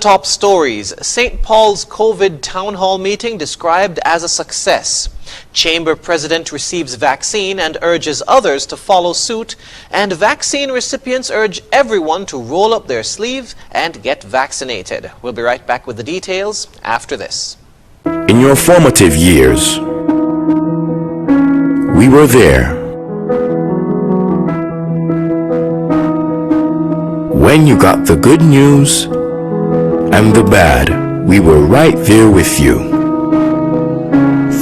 top stories, St. Paul's COVID town hall meeting described as a success. Chamber president receives vaccine and urges others to follow suit, and vaccine recipients urge everyone to roll up their sleeve and get vaccinated. We'll be right back with the details after this. In your formative years, we were there. When you got the good news and the bad, we were right there with you.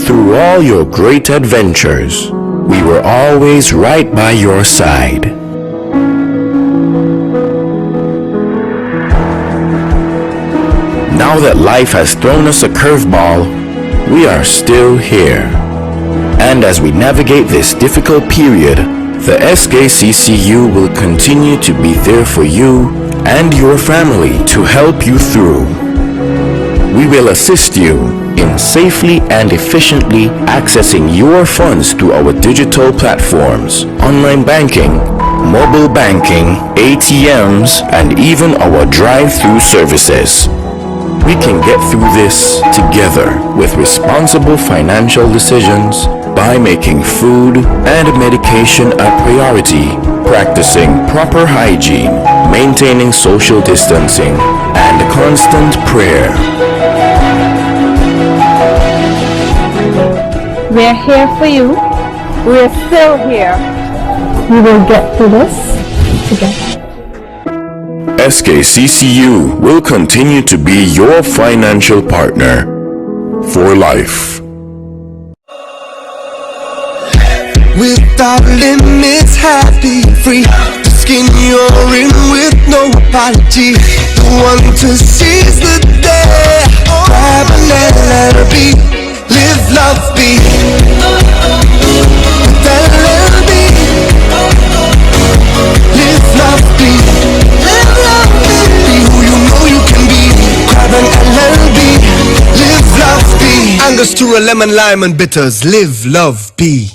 Through all your great adventures, we were always right by your side. Now that life has thrown us a curveball, we are still here. And as we navigate this difficult period, the SKCCU will continue to be there for you and your family to help you through. We will assist you in safely and efficiently accessing your funds through our digital platforms, online banking, mobile banking, ATMs, and even our drive-through services. We can get through this together with responsible financial decisions by making food and medication a priority, practicing proper hygiene, maintaining social distancing, and constant prayer. We're here for you. We're still here. We will get through this together. SKCCU will continue to be your financial partner for life. Without limits, happy, free. The skin you're in with no apology. The one to seize the day. Grab and let her be. Live, love, be. Let her be. Live, love, be. Live, love, be. Be who you know you can be. Grab and let her be. Live, love, be. Angostura, lemon, lime, and bitters. Live, love, be.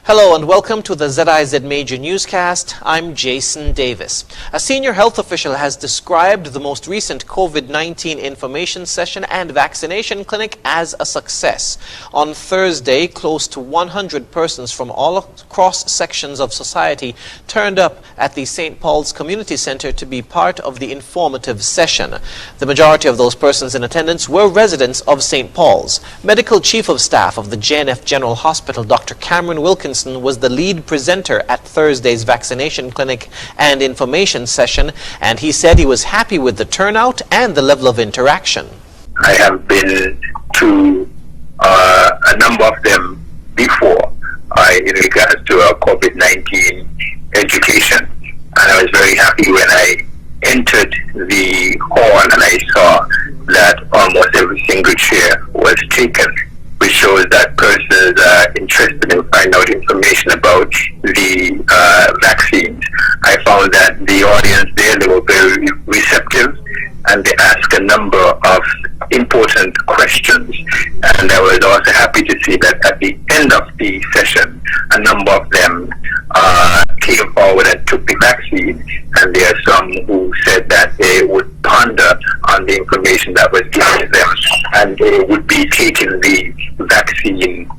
Hello and welcome to the ZIZ Major Newscast. I'm Jason Davis. A senior health official has described the most recent COVID-19 information session and vaccination clinic as a success. On Thursday, close to 100 persons from all across sections of society turned up at the St. Paul's Community Center to be part of the informative session. The majority of those persons in attendance were residents of St. Paul's. Medical Chief of Staff of the JNF General Hospital, Dr. Cameron Wilkinson, was the lead presenter at Thursday's vaccination clinic and information session, and he said he was happy with the turnout and the level of interaction. I have been to a number of them before in regards to COVID-19 education, and I was very happy when I entered the hall and I saw that almost every single chair was taken, which shows that persons are interested in finding out information about the vaccines. I found that the audience there, they were very receptive and they asked a number of important questions. And I was also happy to see that at the end of the session, a number of them came forward and took the vaccine. And there are some who said that they would ponder on the information that was given to them and they would be taking the vaccine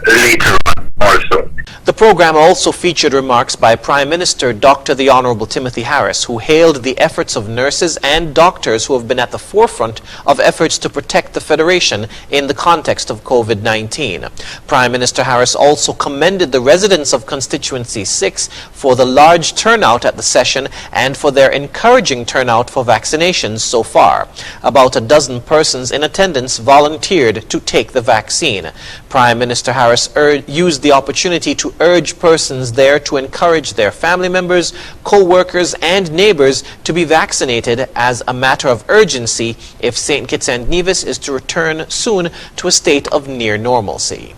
later on also. The program also featured remarks by Prime Minister Dr. the Honorable Timothy Harris, who hailed the efforts of nurses and doctors who have been at the forefront of efforts to protect the Federation in the context of COVID-19. Prime Minister Harris also commended the residents of Constituency 6 for the large turnout at the session and for their encouraging turnout for vaccinations so far. About a dozen persons in attendance volunteered to take the vaccine. Prime Minister Harris used the opportunity to urge persons there to encourage their family members, co-workers, and neighbors to be vaccinated as a matter of urgency if St. Kitts and Nevis is to return soon to a state of near normalcy.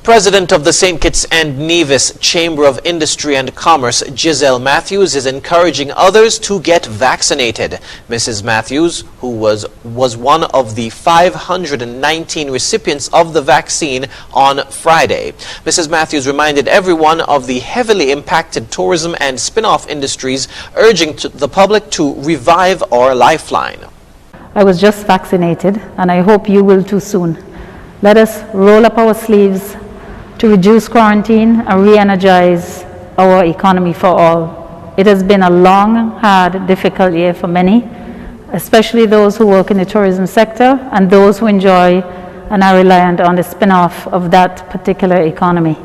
President of the St. Kitts and Nevis Chamber of Industry and Commerce, Giselle Matthews, is encouraging others to get vaccinated. Mrs. Matthews, who was one of the 519 recipients of the vaccine on Friday. Mrs. Matthews reminded everyone of the heavily impacted tourism and spin-off industries, urging the public to revive our lifeline. I was just vaccinated, and I hope you will too soon. Let us roll up our sleeves to reduce quarantine and re-energize our economy for all. It has been a long, hard, difficult year for many, especially those who work in the tourism sector and those who enjoy and are reliant on the spin-off of that particular economy.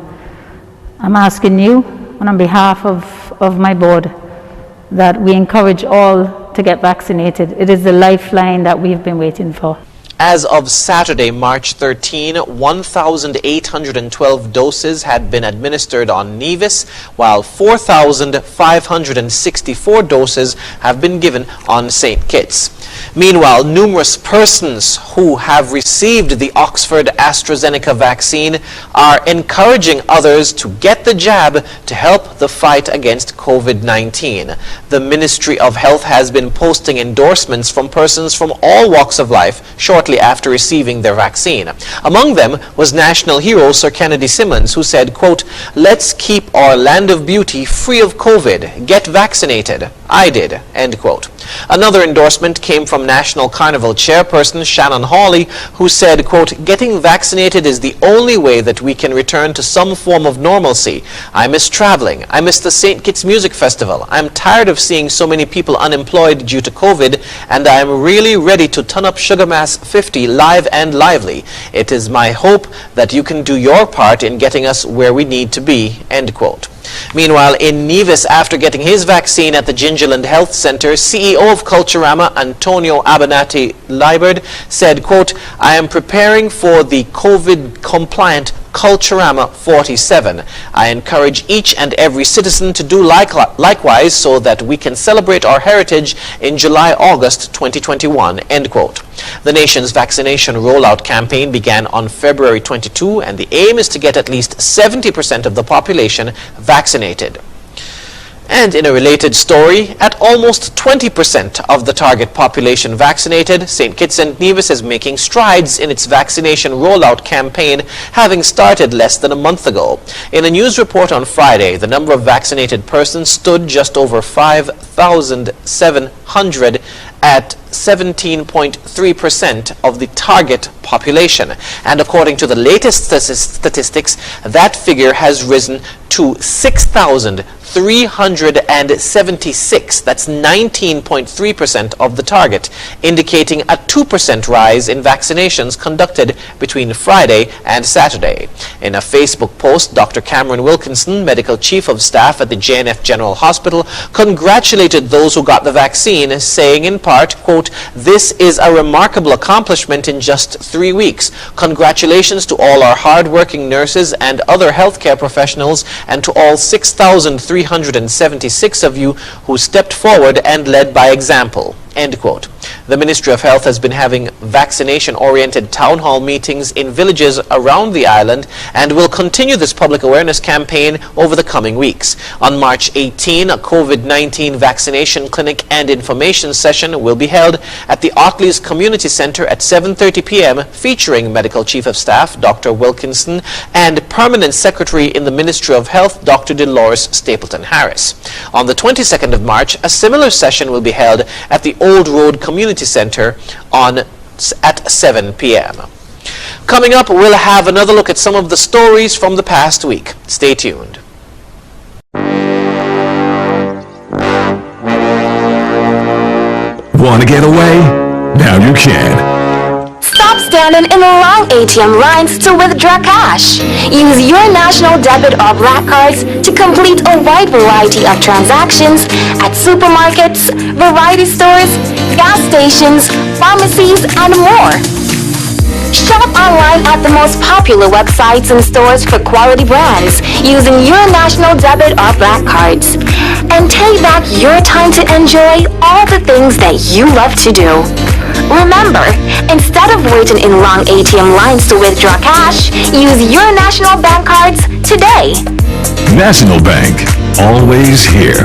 I'm asking you, and on behalf of my board, that we encourage all to get vaccinated. It is the lifeline that we've been waiting for. As of Saturday, March 13, 1,812 doses had been administered on Nevis, while 4,564 doses have been given on St. Kitts. Meanwhile, numerous persons who have received the Oxford AstraZeneca vaccine are encouraging others to get the jab to help the fight against COVID-19. The Ministry of Health has been posting endorsements from persons from all walks of life shortly after receiving their vaccine. Among them was national hero Sir Kennedy Simmons, who said, quote, "Let's keep our land of beauty free of COVID. Get vaccinated. I did," end quote. Another endorsement came from National Carnival chairperson Shannon Hawley, who said, quote, "Getting vaccinated is the only way that we can return to some form of normalcy. I miss traveling. I miss the St. Kitts Music Festival. I'm tired of seeing so many people unemployed due to COVID, and I am really ready to turn up Sugar Mass 50 live and lively. It is my hope that you can do your part in getting us where we need to be," end quote. Meanwhile, in Nevis, after getting his vaccine at the Gingerland Health Center, CEO of Culturama, Antonio Abernathy Liebert, said, quote, "I am preparing for the COVID-compliant Culturama 47. I encourage each and every citizen to do likewise so that we can celebrate our heritage in July-August 2021, end quote. The nation's vaccination rollout campaign began on February 22, and the aim is to get at least 70% of the population vaccinated. And in a related story, at almost 20% of the target population vaccinated, St. Kitts and Nevis is making strides in its vaccination rollout campaign, having started less than a month ago. In a news report on Friday, the number of vaccinated persons stood just over 5,700 at 17.3% of the target population. And according to the latest statistics, that figure has risen to 6,376. That's 19.3% of the target, indicating a 2% rise in vaccinations conducted between Friday and Saturday. In a Facebook post, Dr. Cameron Wilkinson, Medical Chief of Staff at the JNF General Hospital, congratulated those who got the vaccine, saying in part, quote, "This is a remarkable accomplishment in just 3 weeks. Congratulations to all our hard-working nurses and other healthcare professionals, and to all 6,376 of you who stepped forward and led by example," end quote. The Ministry of Health has been having vaccination-oriented town hall meetings in villages around the island and will continue this public awareness campaign over the coming weeks. On March 18, a COVID-19 vaccination clinic and information session will be held at the Otley's Community Center at 7:30 p.m., featuring Medical Chief of Staff Dr. Wilkinson and Permanent Secretary in the Ministry of Health Dr. Dolores Stapleton Harris. On the 22nd of March, a similar session will be held at the Old Road Community Center at 7 p.m. Coming up, we'll have another look at some of the stories from the past week. Stay tuned. Want to get away? Now you can. Stop standing in long ATM lines to withdraw cash. Use your national debit or black cards to complete a wide variety of transactions at supermarkets, variety stores, gas stations, pharmacies, and more. Shop online at the most popular websites and stores for quality brands using your national debit or black cards. and take back your time to enjoy all the things that you love to do. Remember, instead of waiting in long ATM lines to withdraw cash, use your National Bank cards today. National Bank, always here.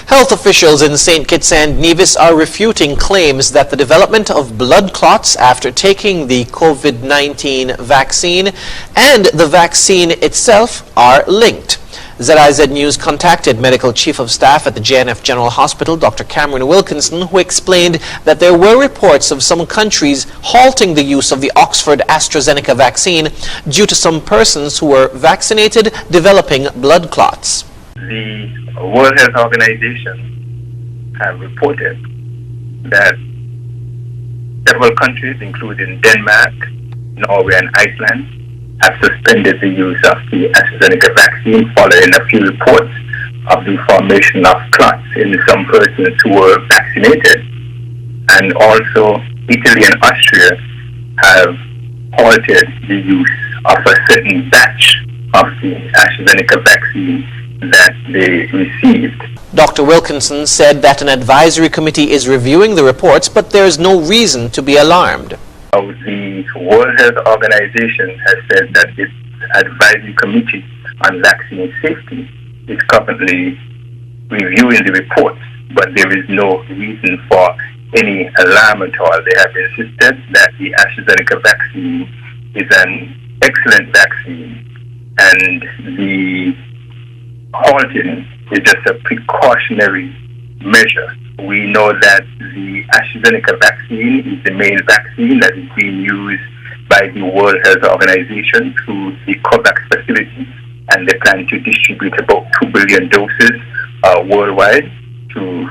Health officials in St. Kitts and Nevis are refuting claims that the development of blood clots after taking the COVID-19 vaccine and the vaccine itself are linked. ZIZ News contacted Medical Chief of Staff at the JNF General Hospital, Dr. Cameron Wilkinson, who explained that there were reports of some countries halting the use of the Oxford AstraZeneca vaccine due to some persons who were vaccinated developing blood clots. The World Health Organization have reported that several countries, including Denmark, Norway, and Iceland, have suspended the use of the AstraZeneca vaccine following a few reports of the formation of clots in some persons who were vaccinated. And also, Italy and Austria have halted the use of a certain batch of the AstraZeneca vaccine that they received. Dr. Wilkinson said that an advisory committee is reviewing the reports, but there is no reason to be alarmed. The World Health Organization has said that its advisory committee on vaccine safety is currently reviewing the reports, but there is no reason for any alarm at all. They have insisted that the AstraZeneca vaccine is an excellent vaccine, and the halting is just a precautionary measure. We know that the AstraZeneca vaccine is the main vaccine that is being used by the World Health Organization through the COVAX facility, and they plan to distribute about 2 billion doses worldwide to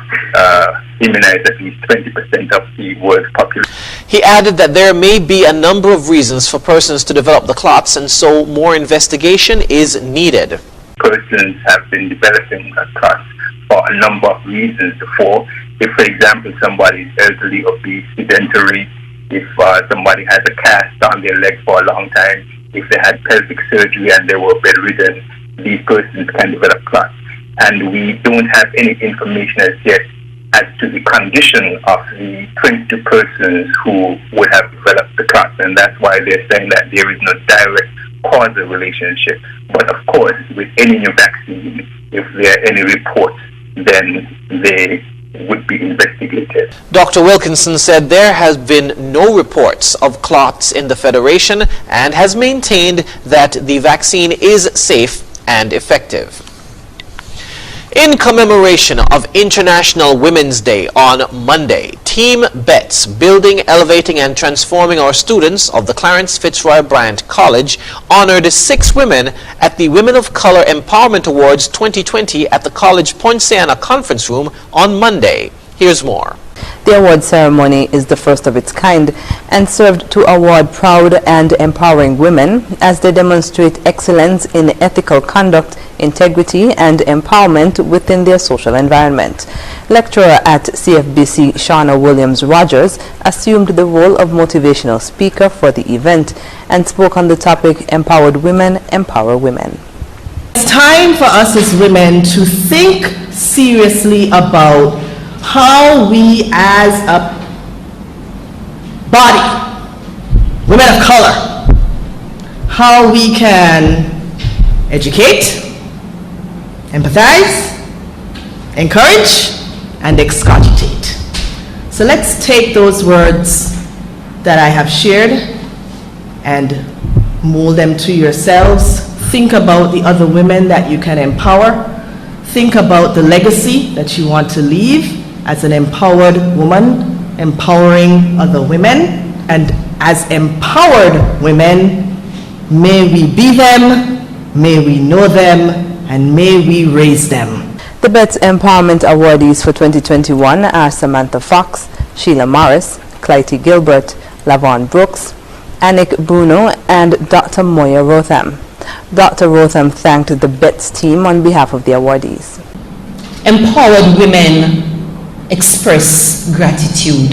immunize at least 20% of the world's population. He added that there may be a number of reasons for persons to develop the clots, and so more investigation is needed. Persons have been developing a clot for a number of reasons before. If, for example, somebody is elderly, obese, sedentary, if somebody has a cast on their leg for a long time, if they had pelvic surgery and they were bedridden, these persons can develop clots. And we don't have any information as yet as to the condition of the 22 persons who would have developed the clots, and that's why they're saying that there is no direct causal relationship. But of course, with any new vaccine, if there are any reports, then they would be investigated. Dr. Wilkinson said there has been no reports of clots in the Federation and has maintained that the vaccine is safe and effective. In commemoration of International Women's Day on Monday, Team BETS, Building, Elevating and Transforming Our Students of the Clarence Fitzroy Bryant College, honored 6 women at the Women of Color Empowerment Awards 2020 at the College Poinciana Conference Room on Monday. Here's more. The award ceremony is the first of its kind and served to award proud and empowering women as they demonstrate excellence in ethical conduct, integrity, and empowerment within their social environment. Lecturer at CFBC Shauna Williams-Rogers assumed the role of motivational speaker for the event and spoke on the topic Empowered Women Empower Women. It's time for us as women to think seriously about how we as a body, women of color, how we can educate, empathize, encourage, and excogitate. So let's take those words that I have shared and mold them to yourselves. Think about the other women that you can empower. Think about the legacy that you want to leave as an empowered woman, empowering other women, and as empowered women, may we be them, may we know them, and may we raise them. The BETS Empowerment Awardees for 2021 are Samantha Fox, Sheila Morris, Clytie Gilbert, Lavon Brooks, Anik Bruno, and Dr. Moya Rotham. Dr. Rotham thanked the BETS team on behalf of the awardees. Empowered women express gratitude.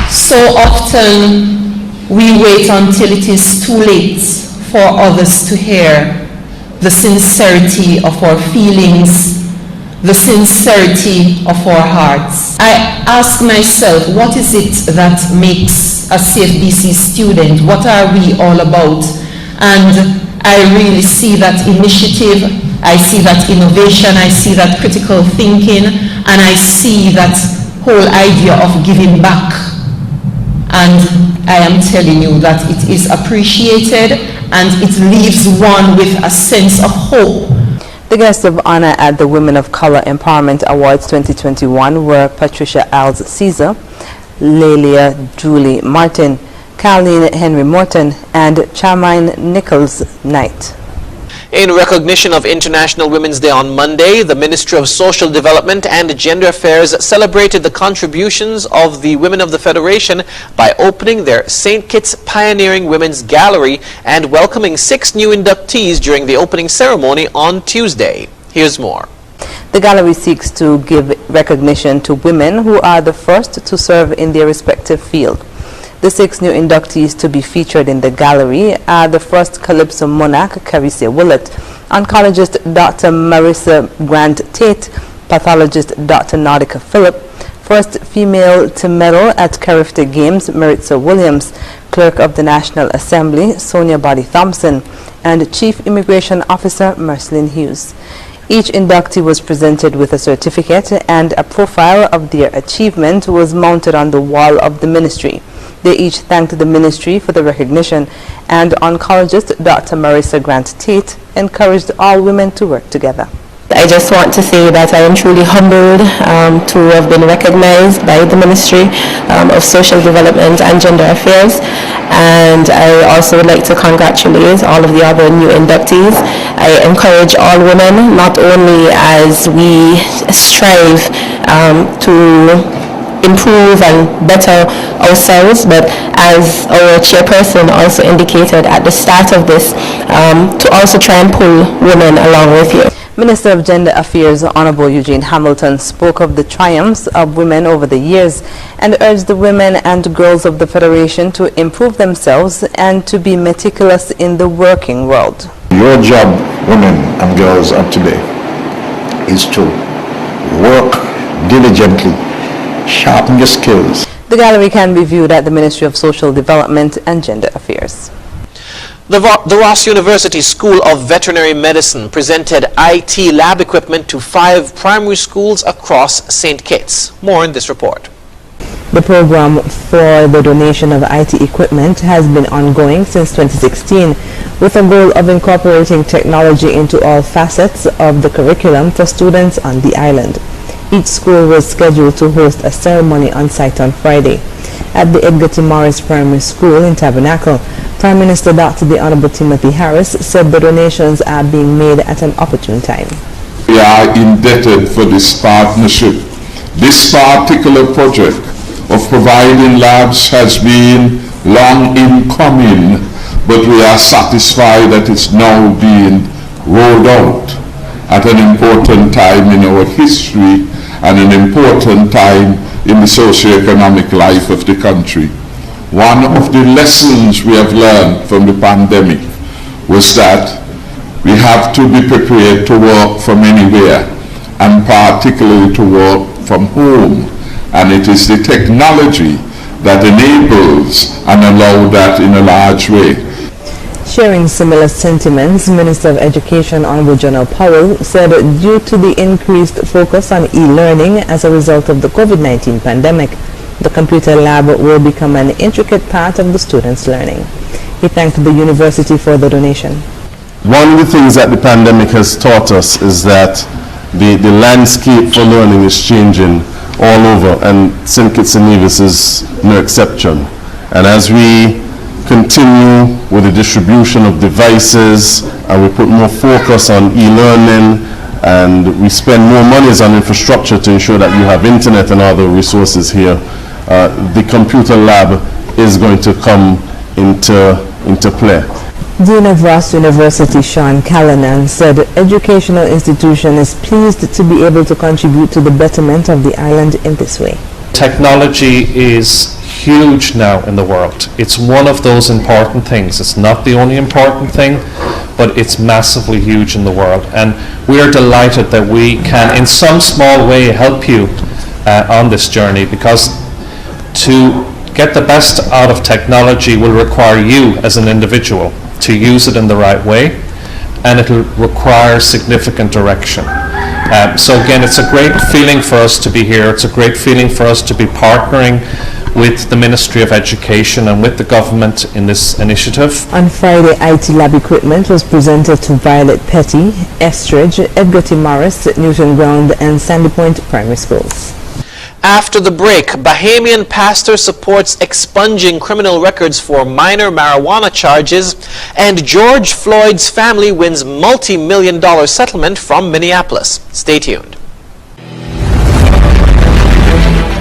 So often we wait until it is too late for others to hear the sincerity of our feelings, the sincerity of our hearts. I ask myself, what is it that makes a CFBC student? What are we all about? And I really see that initiative, I see that innovation, I see that critical thinking, and I see that whole idea of giving back. And I am telling you that it is appreciated and it leaves one with a sense of hope. The guests of honor at the Women of Color Empowerment Awards 2021 were Patricia Alves Caesar, Lelia Julie Martin, Carleen Henry Morton, and Charmaine Nichols Knight. In recognition of International Women's Day on Monday, the Ministry of Social Development and Gender Affairs celebrated the contributions of the women of the Federation by opening their St. Kitts Pioneering Women's Gallery and welcoming 6 new inductees during the opening ceremony on Tuesday. Here's more. The gallery seeks to give recognition to women who are the first to serve in their respective field. The 6 new inductees to be featured in the gallery are the first Calypso monarch, Carissa Willett, oncologist Dr. Marissa Grant Tate, pathologist Dr. Nautica Phillip, first female to medal at Carifta Games, Maritza Williams, clerk of the National Assembly, Sonia Body Thompson, and Chief Immigration Officer, Mercelyn Hughes. Each inductee was presented with a certificate, and a profile of their achievement was mounted on the wall of the ministry. They each thanked the ministry for the recognition, and oncologist Dr. Marissa Grant Tate encouraged all women to work together. I just want to say that I am truly humbled to have been recognized by the Ministry of Social Development and Gender Affairs, and I also would like to congratulate all of the other new inductees. I encourage all women, not only as we strive to improve and better ourselves, but as our chairperson also indicated at the start of this, to also try and pull women along with you. Minister of Gender Affairs Honorable Eugene Hamilton spoke of the triumphs of women over the years and urged the women and girls of the Federation to improve themselves and to be meticulous in the working world. Your job, women and girls of today, is to work diligently, sharpen your skills. The gallery can be viewed at the Ministry of Social Development and Gender Affairs. The Ross University School of Veterinary Medicine presented IT lab equipment to 5 primary schools across St. Kitts. More in this report. The program for the donation of IT equipment has been ongoing since 2016 with a goal of incorporating technology into all facets of the curriculum for students on the island. Each school was scheduled to host a ceremony on site on Friday. At the Edgar T. Morris Primary School in Tabernacle, Prime Minister Dr. The Honorable Timothy Harris said the donations are being made at an opportune time. We are indebted for this partnership. This particular project of providing labs has been long in coming, but we are satisfied that it's now being rolled out at an important time in our history and an important time in the socio-economic life of the country. One of the lessons we have learned from the pandemic was that we have to be prepared to work from anywhere, and particularly to work from home. And it is the technology that enables and allows that in a large way. Sharing similar sentiments, Minister of Education Honorable Jonell Powell said due to the increased focus on e-learning as a result of the COVID-19 pandemic, the computer lab will become an intricate part of the students' learning. He thanked the university for the donation. One of the things that the pandemic has taught us is that the landscape for learning is changing all over, and St. Kitts and Nevis is no exception. And as we continue with the distribution of devices, and we put more focus on e-learning, and we spend more monies on infrastructure to ensure that you have internet and other resources here, the computer lab is going to come into play. Dean of Ross University, Sean Callanan, said the educational institution is pleased to be able to contribute to the betterment of the island in this way. Technology is huge now in the world. It's one of those important things. It's not the only important thing, but it's massively huge in the world. And we are delighted that we can, in some small way, help you on this journey, because to get the best out of technology will require you as an individual to use it in the right way, and it will require significant direction. So again, it's a great feeling for us to be here. It's a great feeling for us to be partnering with the Ministry of Education and with the government in this initiative. On Friday, IT lab equipment was presented to Violet Petty, Estridge, Edgar T. Morris, Newton Ground, and Sandy Point Primary Schools. After the break, Bahamian pastor supports expunging criminal records for minor marijuana charges, and George Floyd's family wins multi-million-dollar settlement from Minneapolis. Stay tuned.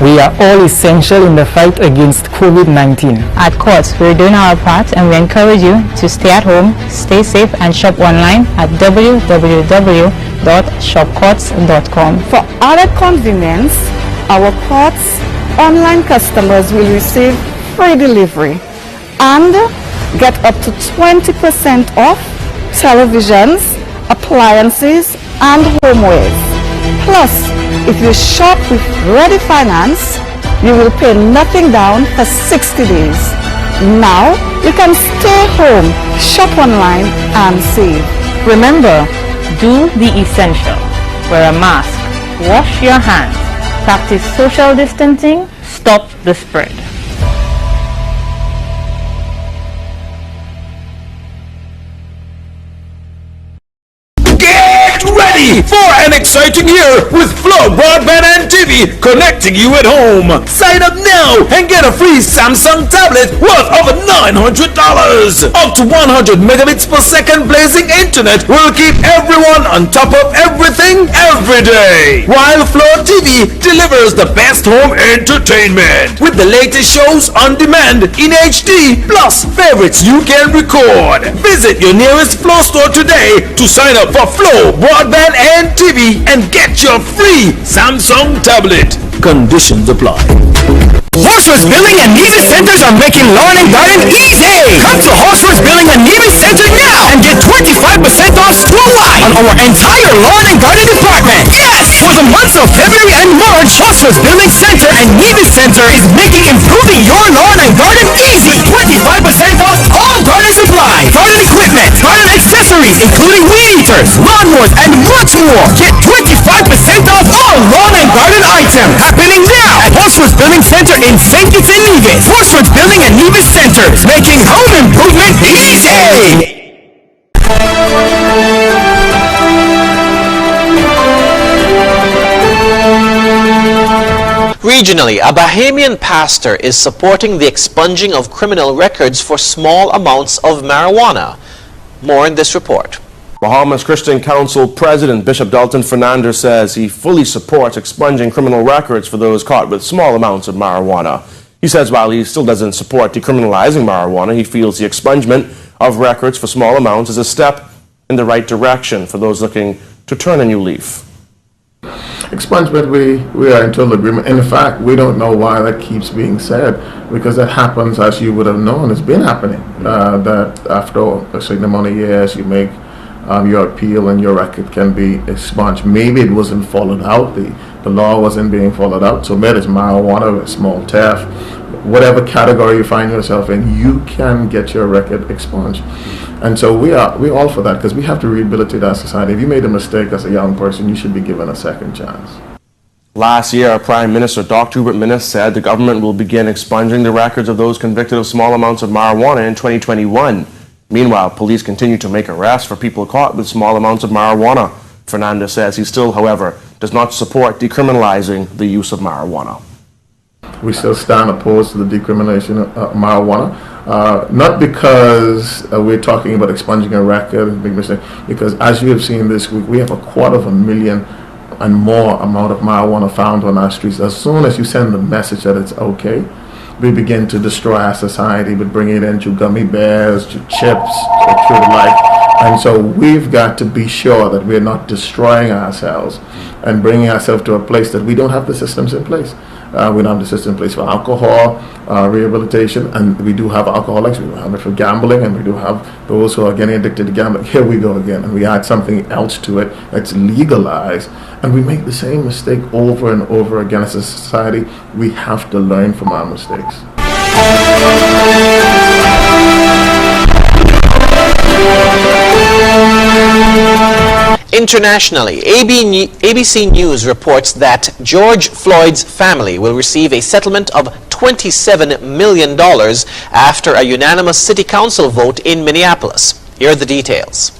We are all essential in the fight against COVID-19. At Courts, we're doing our part, and we encourage you to stay at home, stay safe, and shop online at www.shopcourts.com. For added convenience, our Courts online customers will receive free delivery and get up to 20% off televisions, appliances, and homewares. Plus, if you shop with Ready Finance, you will pay nothing down for 60 days. Now, you can stay home, shop online, and save. Remember, do the essential. Wear a mask, wash your hands, practice social distancing, stop the spread. Get ready for an exciting year with Flow Broadband and TV connecting you at home. Sign up now and get a free Samsung tablet worth over $900. Up to 100 megabits per second blazing internet will keep everyone on top of everything every day. While Flow TV delivers the best home entertainment with the latest shows on demand in HD plus favorites you can record. Visit your nearest Flow store today to sign up for Flow Broadband and TV and get your free Samsung tablet. Conditions apply. Horseworth Building and Nevis Centers are making lawn and garden easy! Come to Horseworth Building and Nevis Center now and get 25% off school-wide on our entire lawn and garden department. Yes! For the months of February and March, Horseworth Building Center and Nevis Center is making improving your lawn and garden easy. 25% off all garden supplies, garden equipment, garden accessories, including weed eaters, lawnmowers, and much more. Get 25% off all lawn and garden items happening now at Horseworth Building Center in St. Kitts and Nevis. Horseworth Building and Nevis Centers, making home improvement easy! Regionally, a Bahamian pastor is supporting the expunging of criminal records for small amounts of marijuana. More in this report. Bahamas Christian Council President Bishop Dalton Fernandez says he fully supports expunging criminal records for those caught with small amounts of marijuana. He says while he still doesn't support decriminalizing marijuana, he feels the expungement of records for small amounts is a step in the right direction for those looking to turn a new leaf. Expungement, we are in total agreement. In fact, we don't know why that keeps being said, because that happens, as you would have known, it's been happening, that after a certain amount of years you make your appeal and your record can be expunged. Maybe it wasn't followed out, the law wasn't being followed out, so maybe it's marijuana, small theft, whatever category you find yourself in, you can get your record expunged. And so we're all for that, because we have to rehabilitate our society. If you made a mistake as a young person, you should be given a second chance. Last year, Prime Minister Dr. Hubert Minnis said the government will begin expunging the records of those convicted of small amounts of marijuana in 2021. Meanwhile, police continue to make arrests for people caught with small amounts of marijuana. Fernandez says he still, however, does not support decriminalizing the use of marijuana. We still stand opposed to the decriminalization of marijuana, not because we're talking about expunging a record, big mistake, because as you have seen this week, we have 250,000 and more amount of marijuana found on our streets. As soon as you send the message that it's okay, we begin to destroy our society, but bring it into gummy bears, to chips, to the like. And so we've got to be sure that we're not destroying ourselves and bringing ourselves to a place that we don't have the systems in place. We don't have the system in place for alcohol rehabilitation, and we do have alcoholics, we do have it for gambling, and we do have those who are getting addicted to gambling. Here we go again, and we add something else to it that's legalized, and we make the same mistake over and over again as a society. We have to learn from our mistakes. Internationally, ABC News reports that George Floyd's family will receive a settlement of $27 million after a unanimous city council vote in Minneapolis. Here are the details.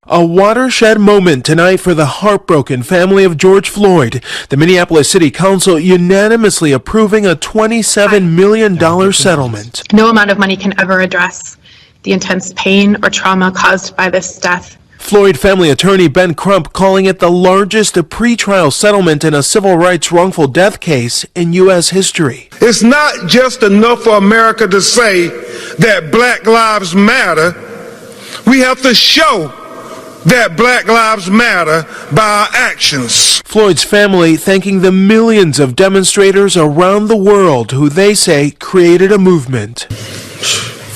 A watershed moment tonight for the heartbroken family of George Floyd. The Minneapolis City Council unanimously approving a $27 million settlement. No amount of money can ever address the intense pain or trauma caused by this death. Floyd family attorney Ben Crump calling it the largest pretrial settlement in a civil rights wrongful death case in U.S. history. It's not just enough for America to say that Black Lives Matter. We have to show that Black Lives Matter by our actions. Floyd's family thanking the millions of demonstrators around the world who they say created a movement.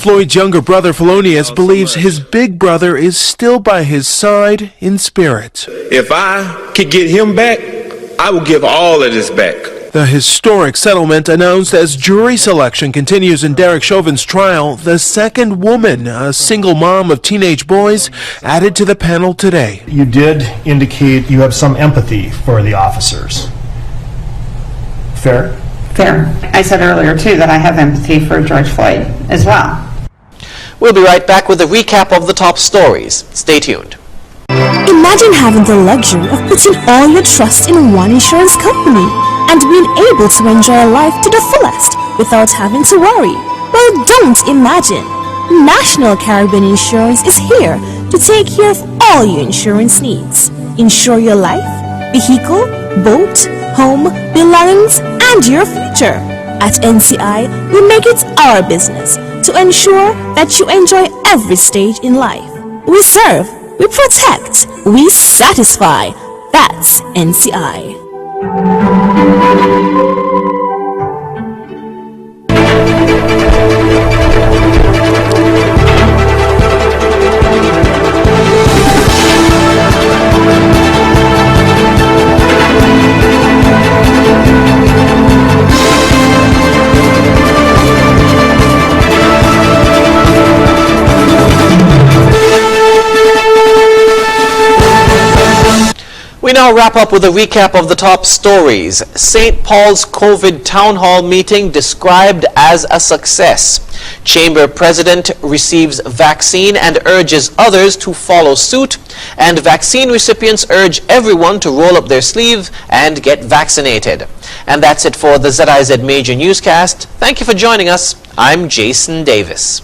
Floyd's younger brother, Felonius, believes his big brother is still by his side in spirit. If I could get him back, I will give all of this back. The historic settlement announced as jury selection continues in Derek Chauvin's trial. The second woman, a single mom of teenage boys, added to the panel today. You did indicate you have some empathy for the officers. Fair? Fair. I said earlier, too, that I have empathy for George Floyd as well. We'll be right back with a recap of the top stories. Stay tuned. Imagine having the luxury of putting all your trust in one insurance company and being able to enjoy life to the fullest without having to worry. Well, don't imagine. National Caribbean Insurance is here to take care of all your insurance needs. Insure your life, vehicle, boat, home, belongings, and your future. At NCI, we make it our business to ensure that you enjoy every stage in life. We serve, we protect, we satisfy. That's NCI. We now wrap up with a recap of the top stories. St. Paul's COVID town hall meeting described as a success. Chamber president receives vaccine and urges others to follow suit. And vaccine recipients urge everyone to roll up their sleeve and get vaccinated. And that's it for the ZIZ Major Newscast. Thank you for joining us. I'm Jason Davis.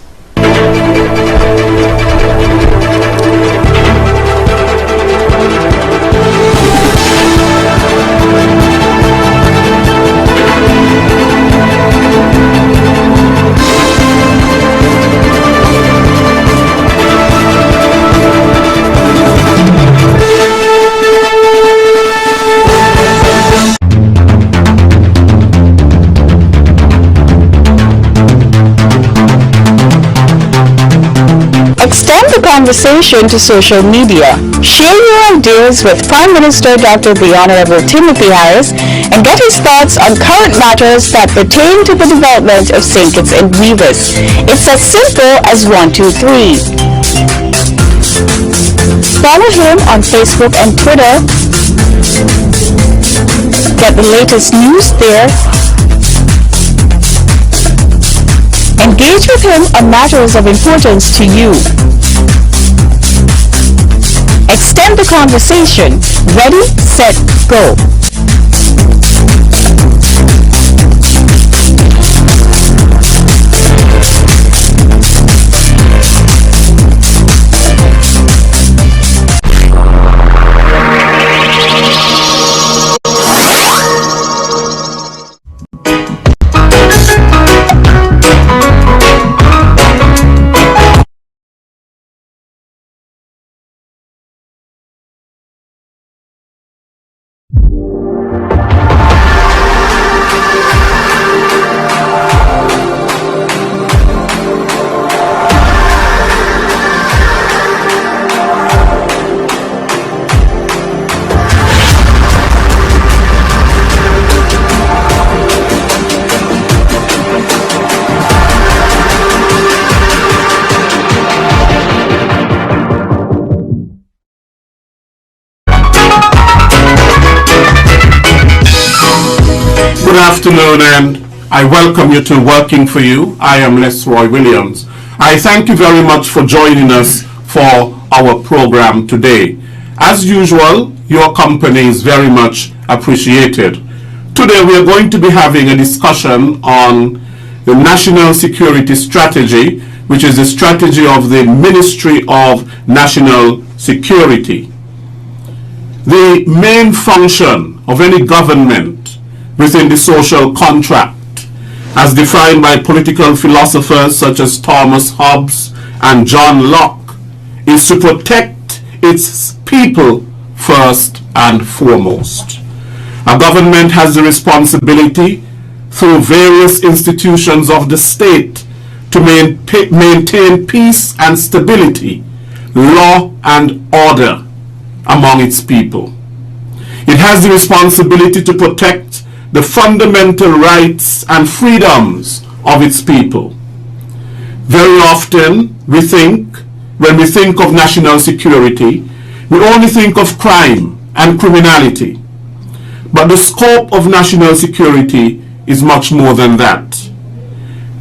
Extend the conversation to social media. Share your ideas with Prime Minister Dr. the Honorable Timothy Harris and get his thoughts on current matters that pertain to the development of St. Kitts and Nevis. It's as simple as 1, 2, 3. Follow him on Facebook and Twitter. Get the latest news there. Engage with him on matters of importance to you. Extend the conversation. Ready, set, go. Good afternoon, and I welcome you to Working for You. I am Les Roy Williams. I thank you very much for joining us for our program today. As usual, your company is very much appreciated. Today we are going to be having a discussion on the National Security Strategy, which is the strategy of the Ministry of National Security. The main function of any government within the social contract, as defined by political philosophers such as Thomas Hobbes and John Locke, is to protect its people first and foremost. A government has the responsibility through various institutions of the state to maintain peace and stability, law and order among its people. It has the responsibility to protect the fundamental rights and freedoms of its people. Very often when we think of national security, we only think of crime and criminality. But the scope of national security is much more than that.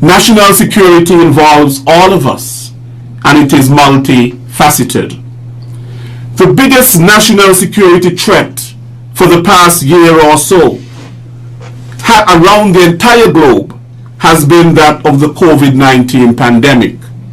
National security involves all of us, and it is multifaceted. The biggest national security threat for the past year or so around the entire globe has been that of the COVID-19 pandemic.